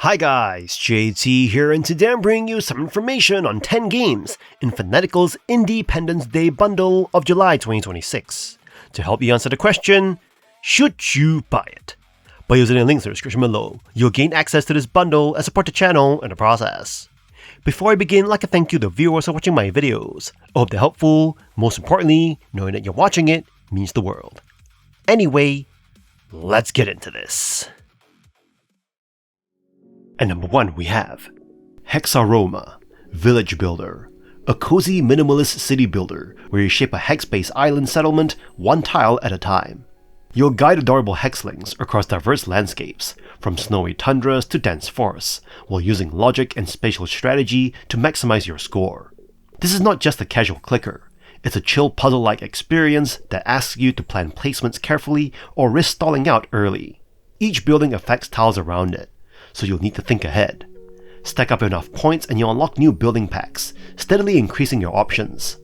Hi guys, JT here, and today I'm bringing you some information on 10 games in Fanatical's Independence Day bundle of July 2026. To help you answer the question, should you buy it? By using the links in the description below, you'll gain access to this bundle and support the channel in the process. Before I begin, I'd like to thank you to viewers for watching my videos. I hope they're helpful. Most importantly, knowing that you're watching it means the world. Anyway, let's get into this. At number 1 we have HEXAROMA, Village Builder, a cozy minimalist city builder where you shape a hex-based island settlement one tile at a time. You'll guide adorable hexlings across diverse landscapes, from snowy tundras to dense forests, while using logic and spatial strategy to maximize your score. This is not just a casual clicker, it's a chill puzzle-like experience that asks you to plan placements carefully or risk stalling out early. Each building affects tiles around it, so you'll need to think ahead. Stack up enough points and you'll unlock new building packs, steadily increasing your options.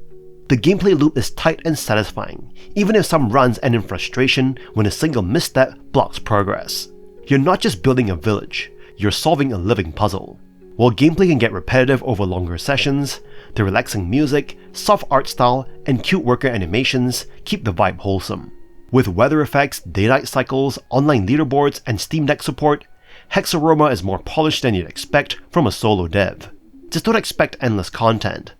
The gameplay loop is tight and satisfying, even if some runs end in frustration when a single misstep blocks progress. You're not just building a village, you're solving a living puzzle. While gameplay can get repetitive over longer sessions, the relaxing music, soft art style, and cute worker animations keep the vibe wholesome. With weather effects, daylight cycles, online leaderboards, and Steam Deck support, HEXAROMA is more polished than you'd expect from a solo dev. Just don't expect endless content.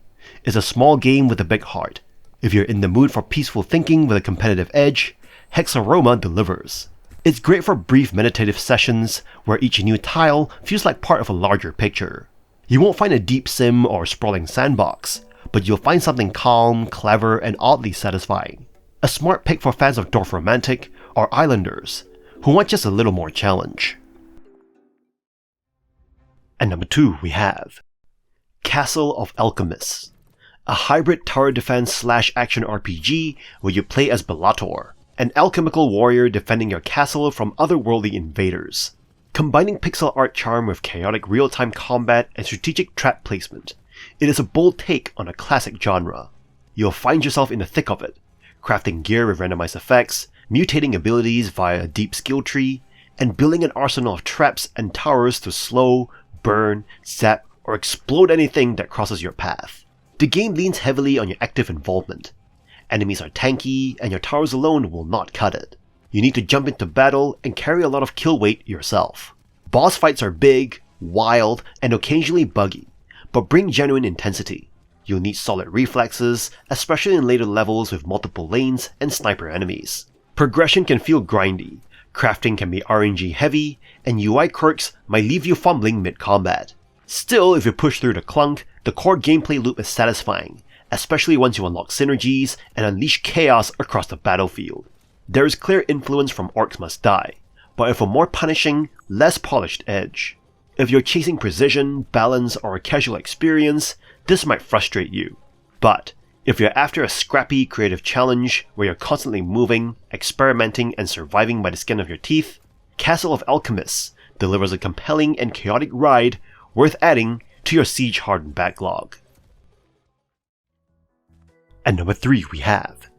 It's a small game with a big heart. If you're in the mood for peaceful thinking with a competitive edge, HEXAROMA delivers. It's great for brief meditative sessions where each new tile feels like part of a larger picture. You won't find a deep sim or sprawling sandbox, but you'll find something calm, clever, and oddly satisfying. A smart pick for fans of Dwarf Romantic or Islanders who want just a little more challenge. At number 2 we have Castle of Alchemists, a hybrid tower defense / action RPG where you play as Bellator, an alchemical warrior defending your castle from otherworldly invaders. Combining pixel art charm with chaotic real-time combat and strategic trap placement, it is a bold take on a classic genre. You'll find yourself in the thick of it, crafting gear with randomized effects, mutating abilities via a deep skill tree, and building an arsenal of traps and towers to slow, burn, zap, or explode anything that crosses your path. The game leans heavily on your active involvement. Enemies are tanky, and your towers alone will not cut it. You need to jump into battle and carry a lot of kill weight yourself. Boss fights are big, wild, and occasionally buggy, but bring genuine intensity. You'll need solid reflexes, especially in later levels with multiple lanes and sniper enemies. Progression can feel grindy, crafting can be RNG heavy, and UI quirks might leave you fumbling mid-combat. Still, if you push through the clunk, the core gameplay loop is satisfying, especially once you unlock synergies and unleash chaos across the battlefield. There is clear influence from Orcs Must Die, but with a more punishing, less polished edge. If you're chasing precision, balance, or a casual experience, this might frustrate you. But if you're after a scrappy, creative challenge where you're constantly moving, experimenting, and surviving by the skin of your teeth, Castle of Alchemists delivers a compelling and chaotic ride worth adding to your siege-hardened backlog. At number 3 we have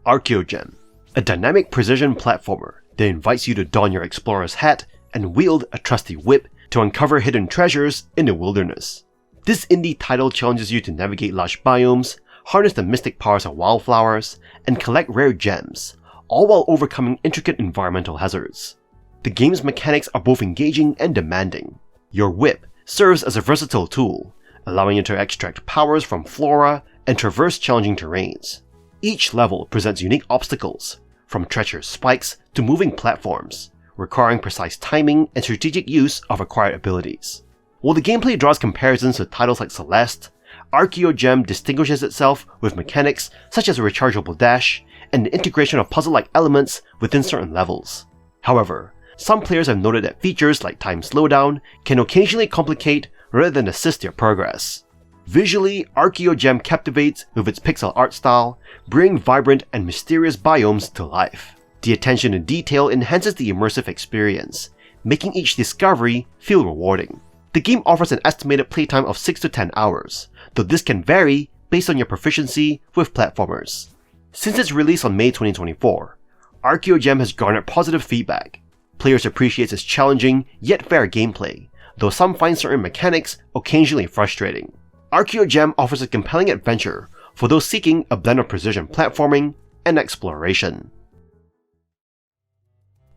Archaeogem, a dynamic precision platformer that invites you to don your explorer's hat and wield a trusty whip to uncover hidden treasures in the wilderness. This indie title challenges you to navigate lush biomes, harness the mystic powers of wildflowers, and collect rare gems, all while overcoming intricate environmental hazards. The game's mechanics are both engaging and demanding. Your whip serves as a versatile tool, allowing you to extract powers from flora and traverse challenging terrains. Each level presents unique obstacles, from treacherous spikes to moving platforms, requiring precise timing and strategic use of acquired abilities. While the gameplay draws comparisons with titles like Celeste, Archaeogem distinguishes itself with mechanics such as a rechargeable dash and the integration of puzzle-like elements within certain levels. However, some players have noted that features like time slowdown can occasionally complicate rather than assist your progress. Visually, Archaeogem captivates with its pixel art style, bringing vibrant and mysterious biomes to life. The attention to detail enhances the immersive experience, making each discovery feel rewarding. The game offers an estimated playtime of 6 to 10 hours, though this can vary based on your proficiency with platformers. Since its release on May 2024, Archaeogem has garnered positive feedback. Players appreciate its challenging, yet fair gameplay, though some find certain mechanics occasionally frustrating. Archaeogem offers a compelling adventure for those seeking a blend of precision platforming and exploration.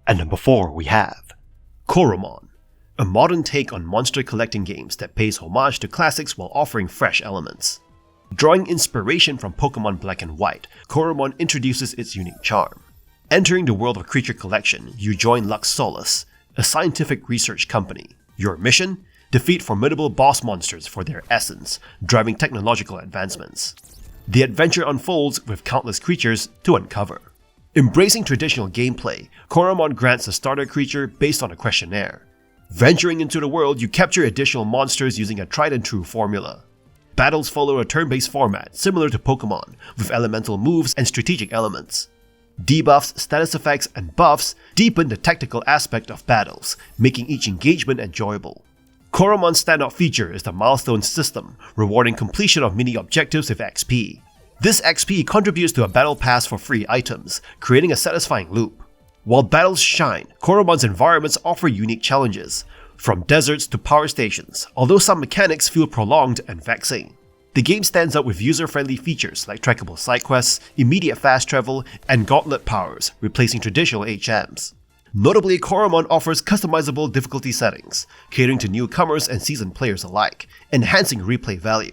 At number 4 we have Coromon, a modern take on monster collecting games that pays homage to classics while offering fresh elements. Drawing inspiration from Pokemon Black and White, Coromon introduces its unique charm. Entering the world of creature collection, you join Lux Solus, a scientific research company. Your mission? Defeat formidable boss monsters for their essence, driving technological advancements. The adventure unfolds with countless creatures to uncover. Embracing traditional gameplay, Coromon grants a starter creature based on a questionnaire. Venturing into the world, you capture additional monsters using a tried-and-true formula. Battles follow a turn-based format similar to Pokemon, with elemental moves and strategic elements. Debuffs, status effects, and buffs deepen the tactical aspect of battles, making each engagement enjoyable. Coromon's standout feature is the milestone system, rewarding completion of mini objectives with XP. This XP contributes to a battle pass for free items, creating a satisfying loop. While battles shine, Coromon's environments offer unique challenges, from deserts to power stations, although some mechanics feel prolonged and vexing. The game stands out with user-friendly features like trackable side quests, immediate fast travel, and gauntlet powers, replacing traditional HMs. Notably, Coromon offers customizable difficulty settings, catering to newcomers and seasoned players alike, enhancing replay value.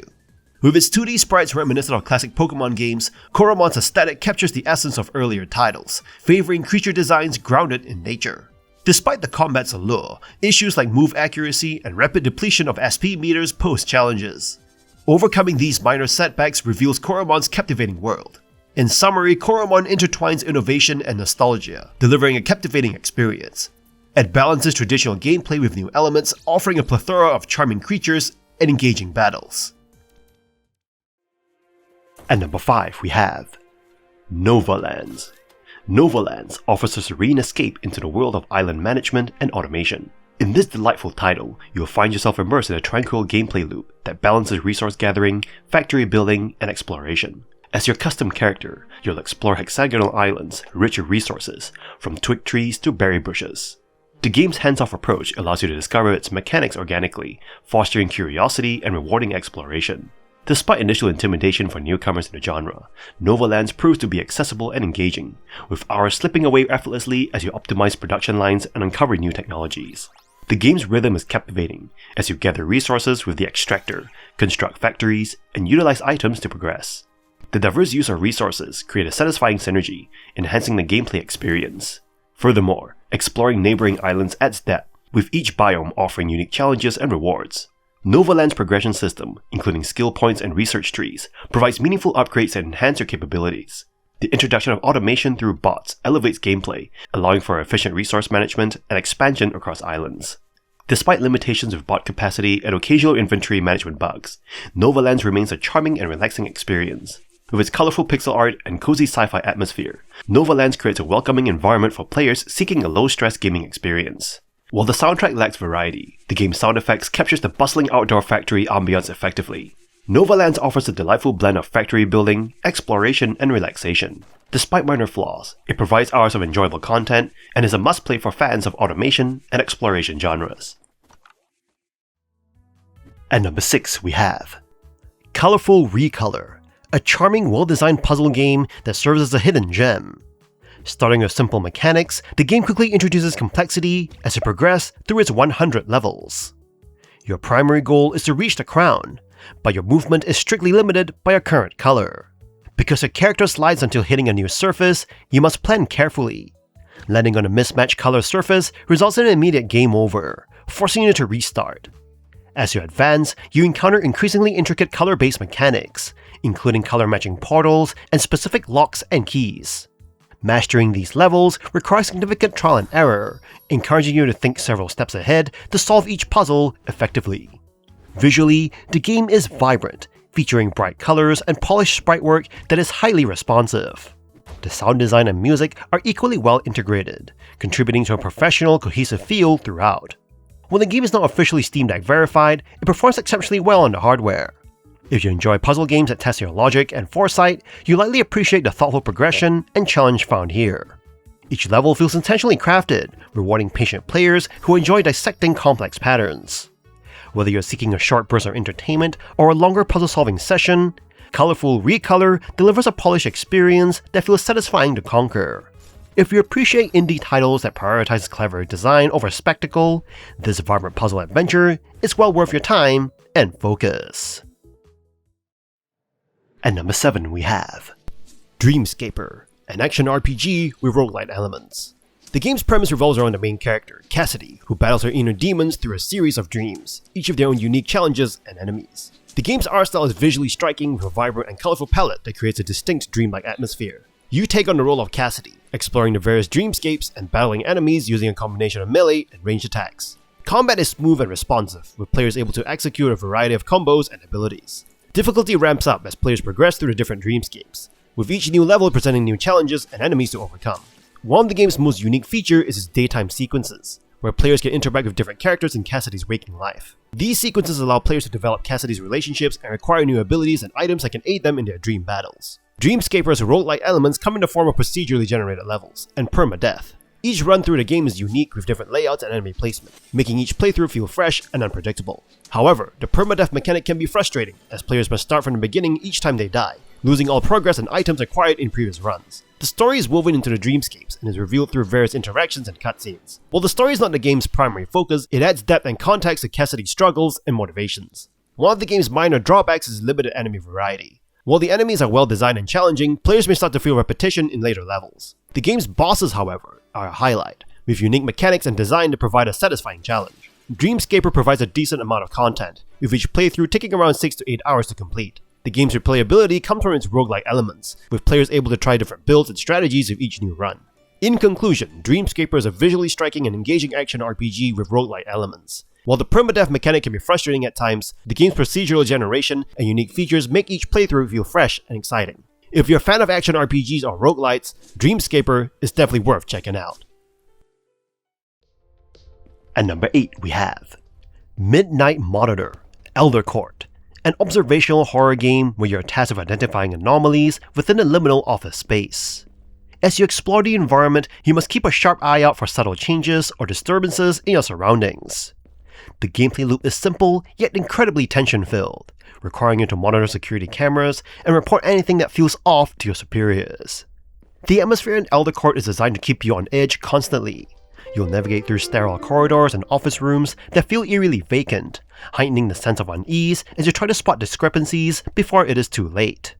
With its 2D sprites reminiscent of classic Pokemon games, Coromon's aesthetic captures the essence of earlier titles, favoring creature designs grounded in nature. Despite the combat's allure, issues like move accuracy and rapid depletion of SP meters pose challenges. Overcoming these minor setbacks reveals Coromon's captivating world. In summary, Coromon intertwines innovation and nostalgia, delivering a captivating experience. It balances traditional gameplay with new elements, offering a plethora of charming creatures and engaging battles. At number 5 we have Novalands. Novalands offers a serene escape into the world of island management and automation. In this delightful title, you'll find yourself immersed in a tranquil gameplay loop that balances resource gathering, factory building, and exploration. As your custom character, you'll explore hexagonal islands rich with resources, from twig trees to berry bushes. The game's hands-off approach allows you to discover its mechanics organically, fostering curiosity and rewarding exploration. Despite initial intimidation for newcomers in the genre, Novalands proves to be accessible and engaging, with hours slipping away effortlessly as you optimize production lines and uncover new technologies. The game's rhythm is captivating as you gather resources with the extractor, construct factories, and utilize items to progress. The diverse use of resources create a satisfying synergy, enhancing the gameplay experience. Furthermore, exploring neighboring islands adds depth, with each biome offering unique challenges and rewards. Novaland's progression system, including skill points and research trees, provides meaningful upgrades that enhance your capabilities. The introduction of automation through bots elevates gameplay, allowing for efficient resource management and expansion across islands. Despite limitations of bot capacity and occasional inventory management bugs, Novalands remains a charming and relaxing experience. With its colorful pixel art and cozy sci-fi atmosphere, Novalands creates a welcoming environment for players seeking a low-stress gaming experience. While the soundtrack lacks variety, the game's sound effects captures the bustling outdoor factory ambience effectively. Novalands offers a delightful blend of factory building, exploration, and relaxation. Despite minor flaws, it provides hours of enjoyable content and is a must-play for fans of automation and exploration genres. At number 6 we have Colorful Recolor, a charming, well-designed puzzle game that serves as a hidden gem. Starting with simple mechanics, the game quickly introduces complexity as you progress through its 100 levels. Your primary goal is to reach the crown, but your movement is strictly limited by your current color. Because your character slides until hitting a new surface, you must plan carefully. Landing on a mismatched color surface results in an immediate game over, forcing you to restart. As you advance, you encounter increasingly intricate color-based mechanics, including color-matching portals and specific locks and keys. Mastering these levels requires significant trial and error, encouraging you to think several steps ahead to solve each puzzle effectively. Visually, the game is vibrant, featuring bright colors and polished sprite work that is highly responsive. The sound design and music are equally well integrated, contributing to a professional, cohesive feel throughout. While the game is not officially Steam Deck verified, it performs exceptionally well on the hardware. If you enjoy puzzle games that test your logic and foresight, you'll likely appreciate the thoughtful progression and challenge found here. Each level feels intentionally crafted, rewarding patient players who enjoy dissecting complex patterns. Whether you're seeking a short burst of entertainment or a longer puzzle-solving session, Colorful Recolor delivers a polished experience that feels satisfying to conquer. If you appreciate indie titles that prioritize clever design over spectacle, this vibrant puzzle adventure is well worth your time and focus. At number 7 we have Dreamscaper, an action RPG with roguelite elements. The game's premise revolves around the main character, Cassidy, who battles her inner demons through a series of dreams, each of their own unique challenges and enemies. The game's art style is visually striking with a vibrant and colorful palette that creates a distinct dreamlike atmosphere. You take on the role of Cassidy, exploring the various dreamscapes and battling enemies using a combination of melee and ranged attacks. Combat is smooth and responsive, with players able to execute a variety of combos and abilities. Difficulty ramps up as players progress through the different dreamscapes, with each new level presenting new challenges and enemies to overcome. One of the game's most unique features is its daytime sequences, where players can interact with different characters in Cassidy's waking life. These sequences allow players to develop Cassidy's relationships and acquire new abilities and items that can aid them in their dream battles. Dreamscaper's roguelike elements come in the form of procedurally generated levels, and permadeath. Each run through the game is unique with different layouts and enemy placement, making each playthrough feel fresh and unpredictable. However, the permadeath mechanic can be frustrating, as players must start from the beginning each time they die, losing all progress and items acquired in previous runs. The story is woven into the dreamscapes and is revealed through various interactions and cutscenes. While the story is not the game's primary focus, it adds depth and context to Cassidy's struggles and motivations. One of the game's minor drawbacks is limited enemy variety. While the enemies are well designed and challenging, players may start to feel repetition in later levels. The game's bosses, however, are a highlight, with unique mechanics and design to provide a satisfying challenge. Dreamscaper provides a decent amount of content, with each playthrough taking around 6 to 8 hours to complete. The game's replayability comes from its roguelike elements, with players able to try different builds and strategies with each new run. In conclusion, Dreamscaper is a visually striking and engaging action RPG with roguelike elements. While the permadeath mechanic can be frustrating at times, the game's procedural generation and unique features make each playthrough feel fresh and exciting. If you're a fan of action RPGs or roguelites, Dreamscaper is definitely worth checking out. At number 8 we have Midnight Monitor, Aldercourt, an observational horror game where you're tasked with identifying anomalies within a liminal office space. As you explore the environment, you must keep a sharp eye out for subtle changes or disturbances in your surroundings. The gameplay loop is simple, yet incredibly tension-filled, requiring you to monitor security cameras and report anything that feels off to your superiors. The atmosphere in Aldercourt is designed to keep you on edge constantly. You'll navigate through sterile corridors and office rooms that feel eerily vacant, heightening the sense of unease as you try to spot discrepancies before it is too late.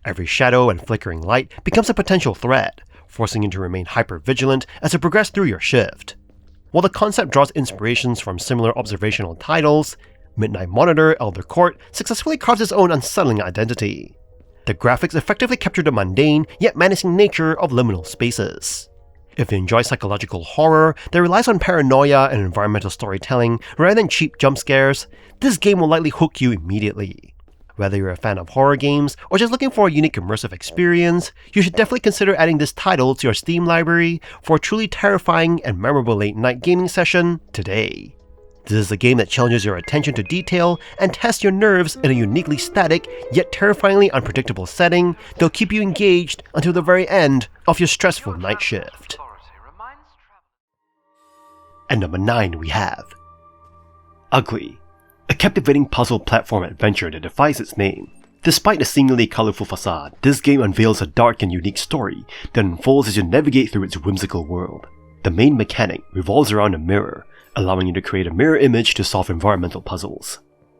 Every shadow and flickering light becomes a potential threat, forcing you to remain hyper-vigilant as you progress through your shift. While the concept draws inspirations from similar observational titles, Midnight Monitor Aldercourt successfully carves its own unsettling identity. The graphics effectively capture the mundane yet menacing nature of liminal spaces. If you enjoy psychological horror that relies on paranoia and environmental storytelling rather than cheap jump scares, this game will likely hook you immediately. Whether you're a fan of horror games or just looking for a unique immersive experience, you should definitely consider adding this title to your Steam library for a truly terrifying and memorable late-night gaming session today. This is a game that challenges your attention to detail and tests your nerves in a uniquely static yet terrifyingly unpredictable setting that'll keep you engaged until the very end of your stressful night shift. At number 9 we have Ugly, a captivating puzzle platform adventure that defies its name. Despite a seemingly colorful facade, this game unveils a dark and unique story that unfolds as you navigate through its whimsical world. The main mechanic revolves around a mirror, allowing you to create a mirror image to solve environmental puzzles.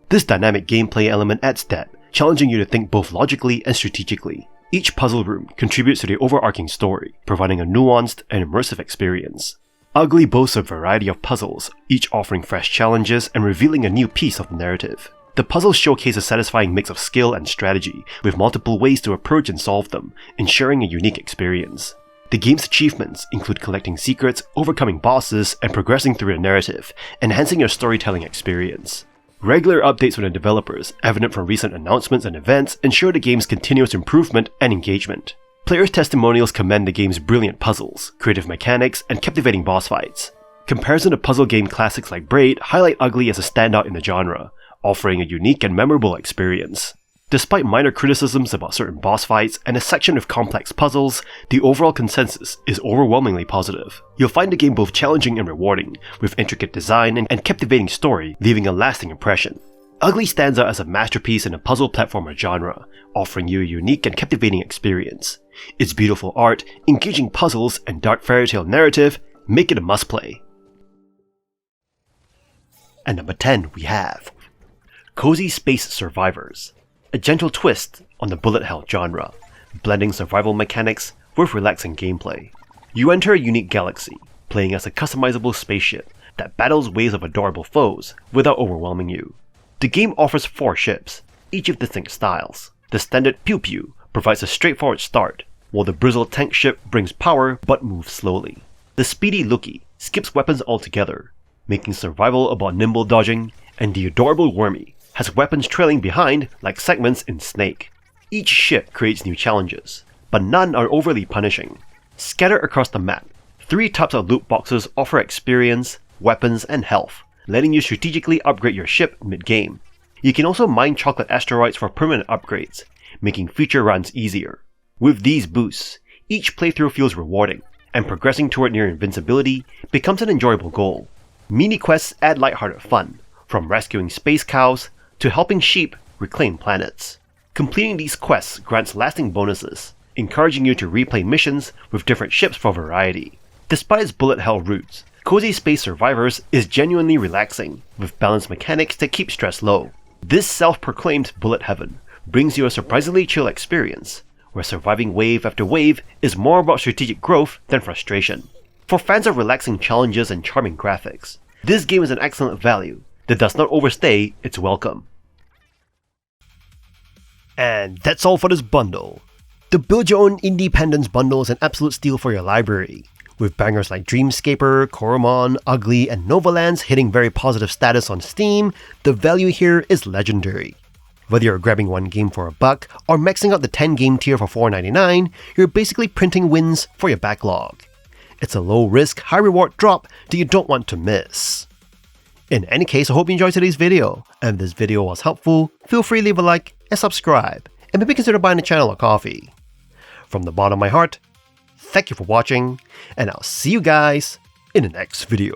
This dynamic gameplay element adds depth, challenging you to think both logically and strategically. Each puzzle room contributes to the overarching story, providing a nuanced and immersive experience. Ugly boasts a variety of puzzles, each offering fresh challenges and revealing a new piece of the narrative. The puzzles showcase a satisfying mix of skill and strategy, with multiple ways to approach and solve them, ensuring a unique experience. The game's achievements include collecting secrets, overcoming bosses, and progressing through the narrative, enhancing your storytelling experience. Regular updates from the developers, evident from recent announcements and events, ensure the game's continuous improvement and engagement. Players' testimonials commend the game's brilliant puzzles, creative mechanics, and captivating boss fights. Comparison to puzzle game classics like Braid highlight Ugly as a standout in the genre, offering a unique and memorable experience. Despite minor criticisms about certain boss fights and a section of complex puzzles, the overall consensus is overwhelmingly positive. You'll find the game both challenging and rewarding, with intricate design and captivating story leaving a lasting impression. Ugly stands out as a masterpiece in the puzzle platformer genre, offering you a unique and captivating experience. Its beautiful art, engaging puzzles, and dark fairytale narrative make it a must-play. And number 10 we have Cozy Space Survivors, a gentle twist on the bullet hell genre, blending survival mechanics with relaxing gameplay. You enter a unique galaxy, playing as a customizable spaceship that battles waves of adorable foes without overwhelming you. The game offers 4 ships, each of distinct styles. The standard Pew Pew provides a straightforward start, while the Brizzle tank ship brings power but moves slowly. The Speedy Lookie skips weapons altogether, making survival about nimble dodging, and the adorable Wormy has weapons trailing behind like segments in Snake. Each ship creates new challenges, but none are overly punishing. Scattered across the map, 3 types of loot boxes offer experience, weapons, and health, letting you strategically upgrade your ship mid-game. You can also mine chocolate asteroids for permanent upgrades, making future runs easier. With these boosts, each playthrough feels rewarding, and progressing toward near invincibility becomes an enjoyable goal. Mini-quests add lighthearted fun, from rescuing space cows to helping sheep reclaim planets. Completing these quests grants lasting bonuses, encouraging you to replay missions with different ships for variety. Despite its bullet hell roots, Cozy Space Survivors is genuinely relaxing, with balanced mechanics that keep stress low. This self-proclaimed bullet heaven brings you a surprisingly chill experience, where surviving wave after wave is more about strategic growth than frustration. For fans of relaxing challenges and charming graphics, this game is an excellent value that does not overstay its welcome. And that's all for this bundle. The Build Your Own Indiependence bundle is an absolute steal for your library, with bangers like Dreamscaper, Coromon, Ugly, and Novalands hitting very positive status on Steam. The value here is legendary. Whether you're grabbing one game for $1 or maxing out the 10 game tier for $4.99, you're basically printing wins for your backlog. It's a low risk, high reward drop that you don't want to miss. In any case, I hope you enjoyed today's video, and if this video was helpful, feel free to leave a like and subscribe, and maybe consider buying the channel a coffee. From the bottom of my heart, thank you for watching, and I'll see you guys in the next video.